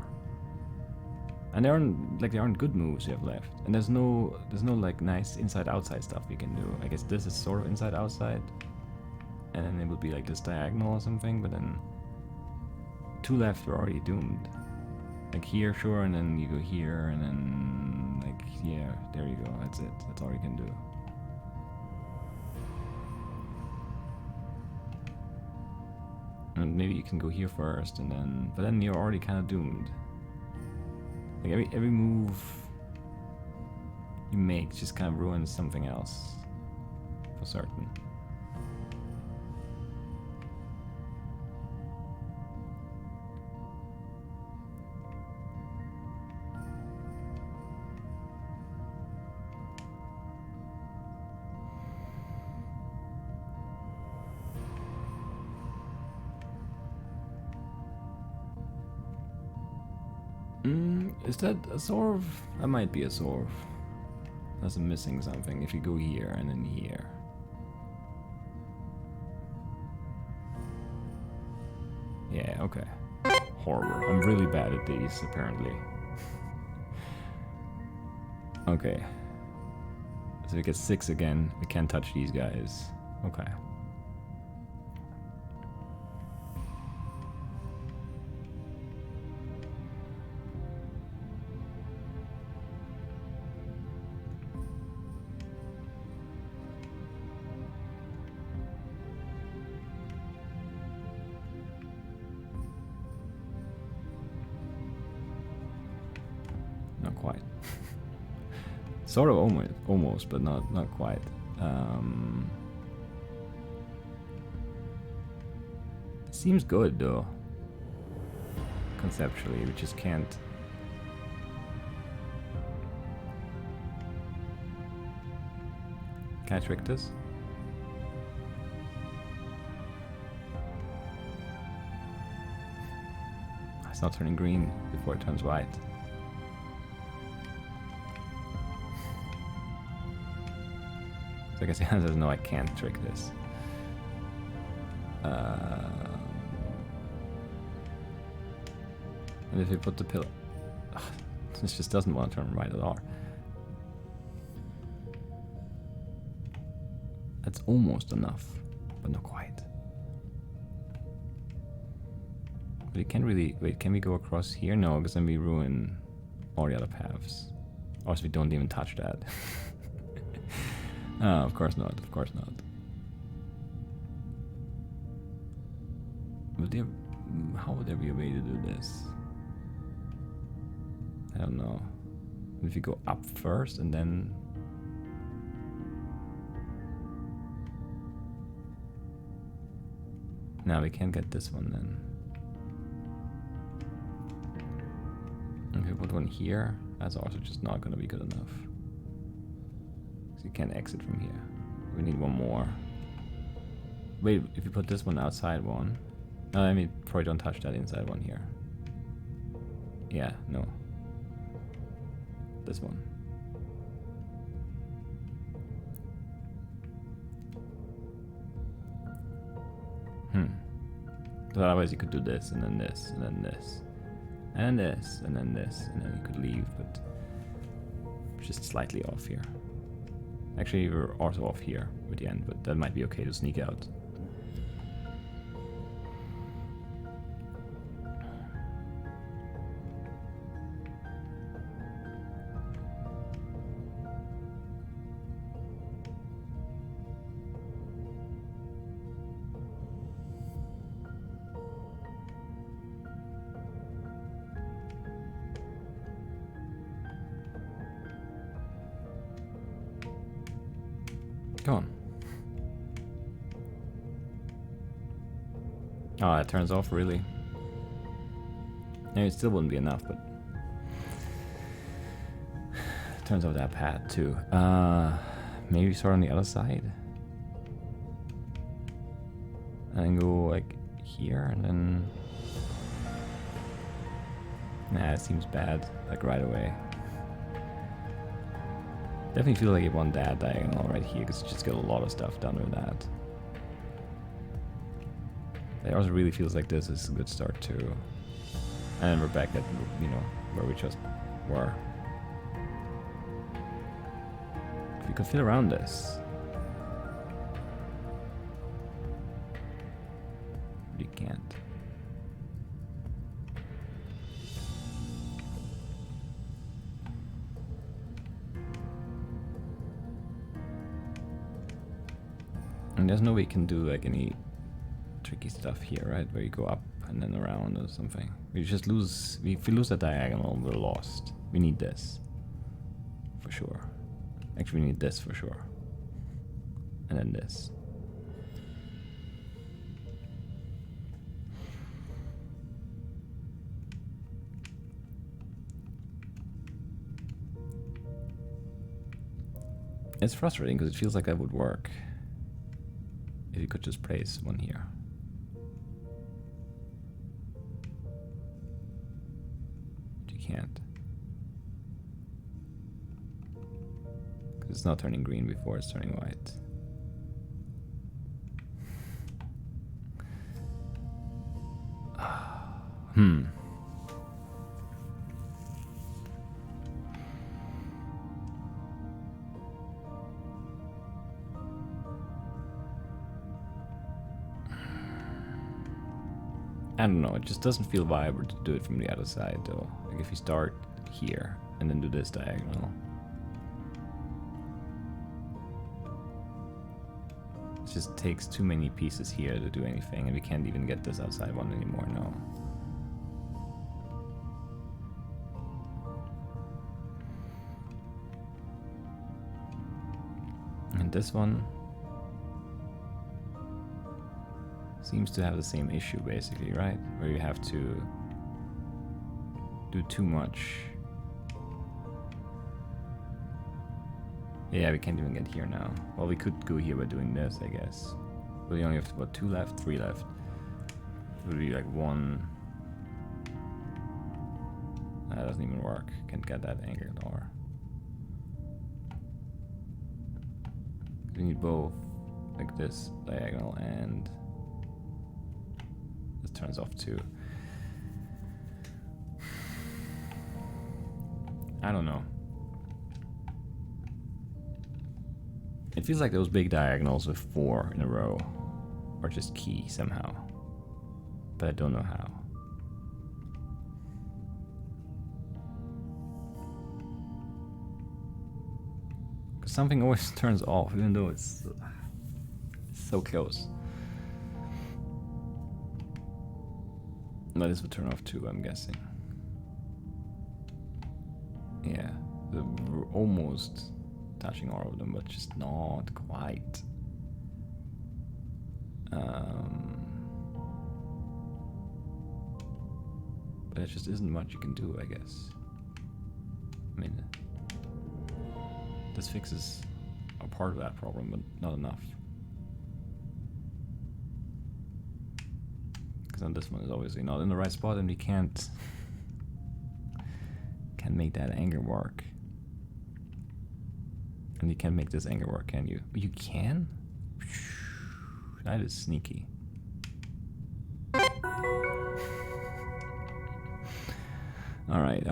And there aren't good moves you have left. And there's no like nice inside-outside stuff we can do. I guess this is sort of inside-outside. And then it would be like this diagonal or something, but then 2 left are already doomed. Like here, sure, and then you go here, and then like, yeah, there you go, that's it. That's all you can do. And maybe you can go here first, and then, but then you're already kind of doomed. Like every move you make just kind of ruins something else, for certain. Is that a Sorv? That might be a Sorv. That's missing something if you go here and then here. Yeah, okay. Horrible. I'm really bad at these, apparently. Okay. So we get 6 again. We can't touch these guys. Okay. Not quite. Sort of almost, but not quite. Seems good though. Conceptually, we just can't. Can I trick this? It's not turning green before it turns white. So I guess the answer is no, I can't trick this. And if we put the pillar... this just doesn't want to turn right at all. That's almost enough. but not quite. But it can't really... Wait, can we go across here? No, because then we ruin all the other paths. Or else we don't even touch that. Oh, of course not, of course not. But there, how would there be a way to do this? I don't know. If you go up first and then... No, we can't get this one then. Okay, put one here. That's also just not going to be good enough. So you can't exit from here. We need one more. Wait, if you put this one outside one... I mean, probably don't touch that inside one here. Yeah, no. This one. So otherwise you could do this, and then this, and then this. And this, and then this, and then you could leave, but... just slightly off here. Actually, we're also off here at the end, but that might be okay to sneak out. Come on. Oh, it turns off, really? Yeah, it still wouldn't be enough, but... it turns off that path, too. Maybe start on the other side? And then go, like, here, and then... Nah, it seems bad, like, right away. Definitely feel like you want that diagonal right here, because you just get a lot of stuff done with that. It also really feels like this is a good start too. And we're back at, you know, where we just were. If you could fit around this. But you can't. And there's no way you can do like any tricky stuff here, right? Where you go up and then around or something. We just lose, if we lose that diagonal, we're lost. We need this. For sure. Actually, we need this for sure. And then this. It's frustrating because it feels like that would work. If you could just place one here. But you can't. Because it's not turning green before it's turning white. I don't know, it just doesn't feel viable to do it from the other side though. Like if you start here and then do this diagonal. It just takes too many pieces here to do anything, and we can't even get this outside one anymore, no. And this one seems to have the same issue basically, right? Where you have to do too much. Yeah, we can't even get here now. Well, we could go here by doing this, I guess. But we only have, what, 2 left? 3 left. It would be like 1. That doesn't even work. Can't get that angled or. We need both, like this diagonal and this turns off too. I don't know. It feels like those big diagonals with 4 in a row Or just key somehow. But I don't know how. Because something always turns off, even though it's so close. But this would turn off too, I'm guessing. Yeah, we're almost touching all of them, but just not quite. But it just isn't much you can do, I guess. I mean, this fixes a part of that problem, but not enough. Because then this one is obviously not in the right spot, and we can't make that angle work. And you can't make this angle work, can you? You can? That is sneaky. Alright.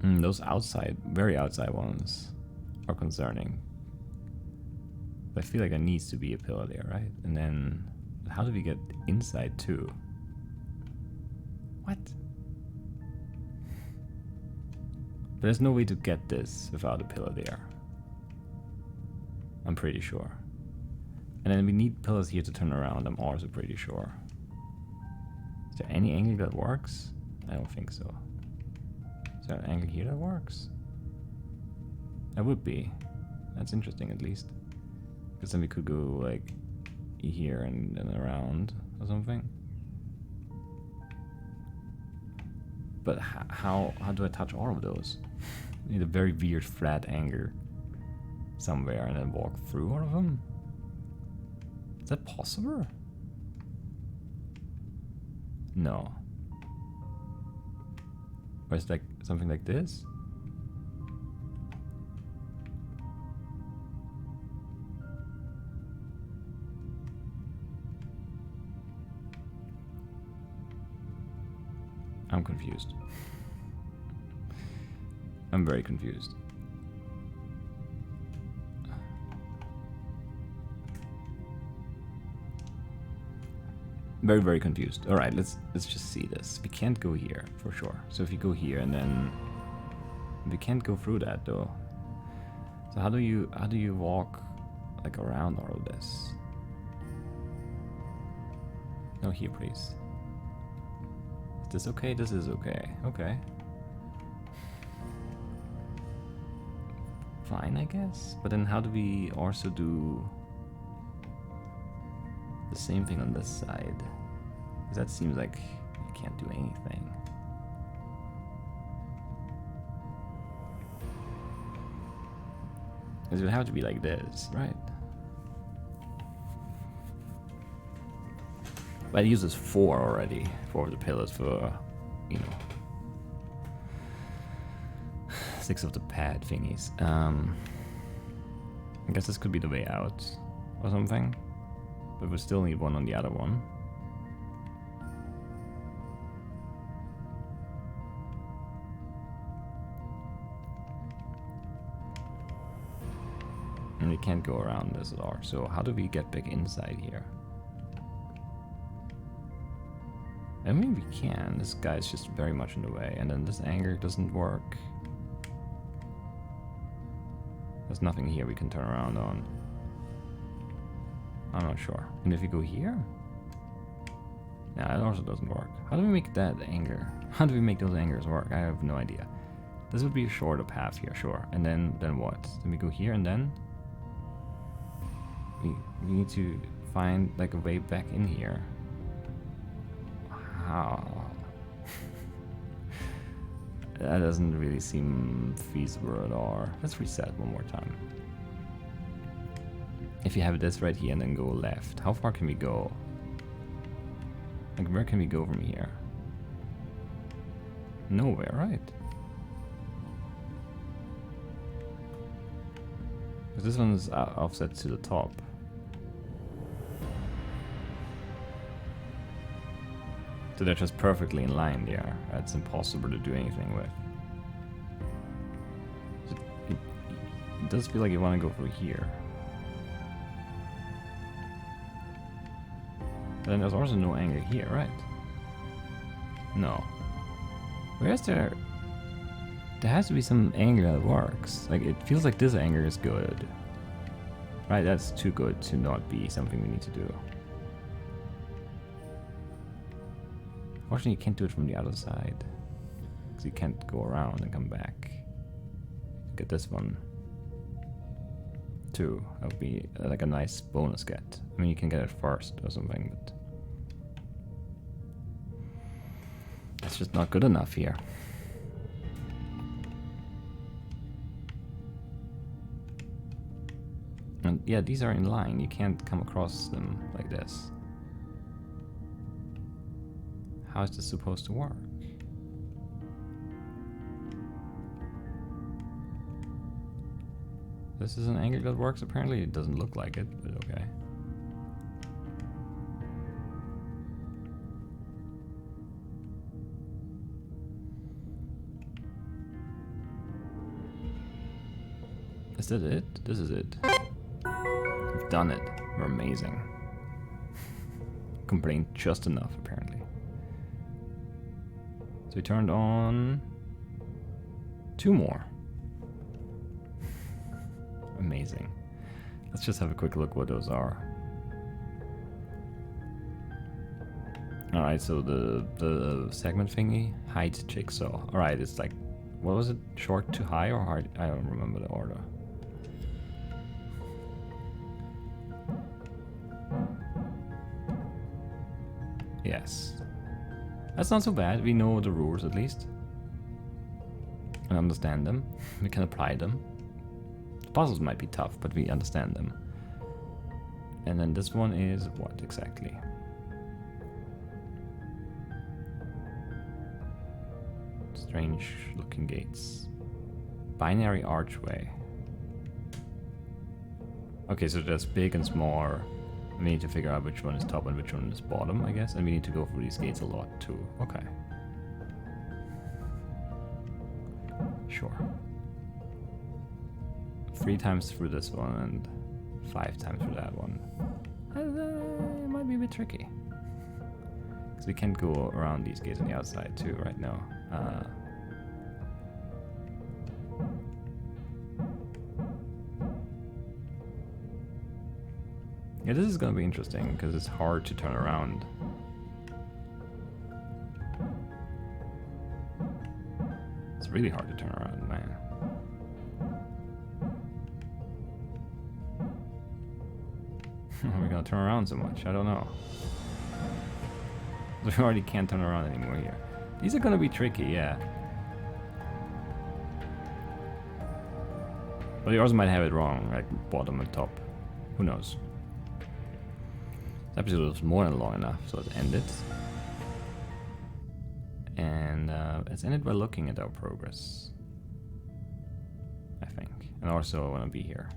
Those outside, very outside ones are concerning. But I feel like there needs to be a pillar there, right? And then, how do we get inside too? What? But there's no way to get this without a pillar there. I'm pretty sure. And then we need pillars here to turn around, I'm also pretty sure. Is there any angle that works? I don't think so. Is there an angle here that works? That would be. That's interesting at least. Because then we could go like here and then around or something. But how do I touch all of those? I need a very weird flat angle somewhere and then walk through all of them? Is that possible? No. Or is it like something like this? I'm confused. I'm very confused. Very, very confused. All right, let's just see this. We can't go here for sure. So if you go here and then we can't go through that though. So how do you walk like around all of this? No, here, please. Is this okay? This is okay. Okay. Fine, I guess. But then how do we also do the same thing on this side? Because that seems like you can't do anything. Because it would have to be like this, right? But it uses 4 already, 4 of the pillars for, you know, 6 of the pad thingies. I guess this could be the way out or something. But we still need 1 on the other one. And we can't go around this at all. So how do we get back inside here? I mean, we can. This guy's just very much in the way. And then this angle doesn't work. There's nothing here we can turn around on. I'm not sure. And if you go here? Nah, that also doesn't work. How do we make that angle? How do we make those angles work? I have no idea. This would be a shorter path here, sure. And then what? Then we go here and then? We need to find like a way back in here. How? That doesn't really seem feasible at all. Let's reset one more time. If you have this right here and then go left, how far can we go? Like, where can we go from here? Nowhere, right? Because this one is offset to the top. So they're just perfectly in line there. It's impossible to do anything with. It does feel like you want to go through here. But then there's also no angle here, right? No. Where's there... There has to be some angle that works. Like, it feels like this angle is good. Right, that's too good to not be something we need to do. Fortunately, you can't do it from the other side. Because you can't go around and come back. Get this one. Too. That would be like a nice bonus get. I mean, you can get it first or something, but... That's just not good enough here. And yeah, these are in line. You can't come across them like this. How is this supposed to work? This is an angle that works. Apparently it doesn't look like it, but okay. Is that it? This is it. We've done it. We're amazing. Complained just enough, apparently. So we turned on 2 more. Amazing. Let's just have a quick look what those are. Alright, so the segment thingy, height jigsaw. Alright, it's like, what was it? Short to high or hard? I don't remember the order. Yes. That's not so bad. We know the rules at least. And understand them. We can apply them. The puzzles might be tough, but we understand them. And then this one is what exactly? Strange looking gates. Binary archway. Okay, so there's big and small. We need to figure out which one is top and which one is bottom, I guess. And we need to go through these gates a lot too. Okay. Sure. 3 times through this one and 5 times through that one. It might be a bit tricky. Because we can't go around these gates on the outside too right now. Yeah, this is gonna be interesting because it's hard to turn around. It's really hard to turn around, man. We're gonna turn around so much, I don't know. We already can't turn around anymore here. These are gonna be tricky, yeah. But you also might have it wrong, like bottom and top. Who knows? This episode was more than long enough, so let's end it. And let's end it by looking at our progress. I think. And also I want to be here.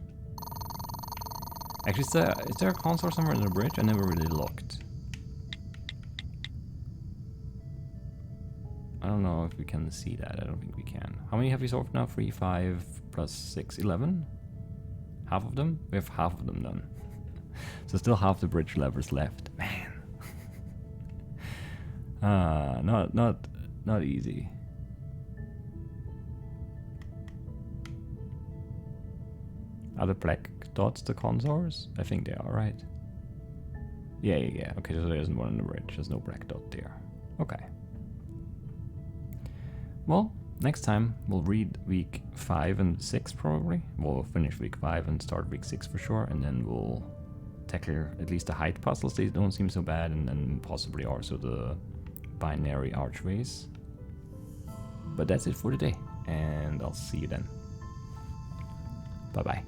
Actually, is there a console somewhere in the bridge? I never really looked. I don't know if we can see that. I don't think we can. How many have we solved now? 3, 5, plus 6, 11? Half of them? We have half of them done. So still half the bridge levers left. Man. Not easy. Are the black dots the consoles? I think they are, right? Yeah. Okay, so there isn't one on the bridge. There's no black dot there. Okay. Well, next time we'll read week 5 and 6 probably. We'll finish week 5 and start week 6 for sure, and then we'll tackle at least the height puzzles. They don't seem so bad, and then possibly also the binary archways. But that's it for today, and I'll see you then. Bye bye.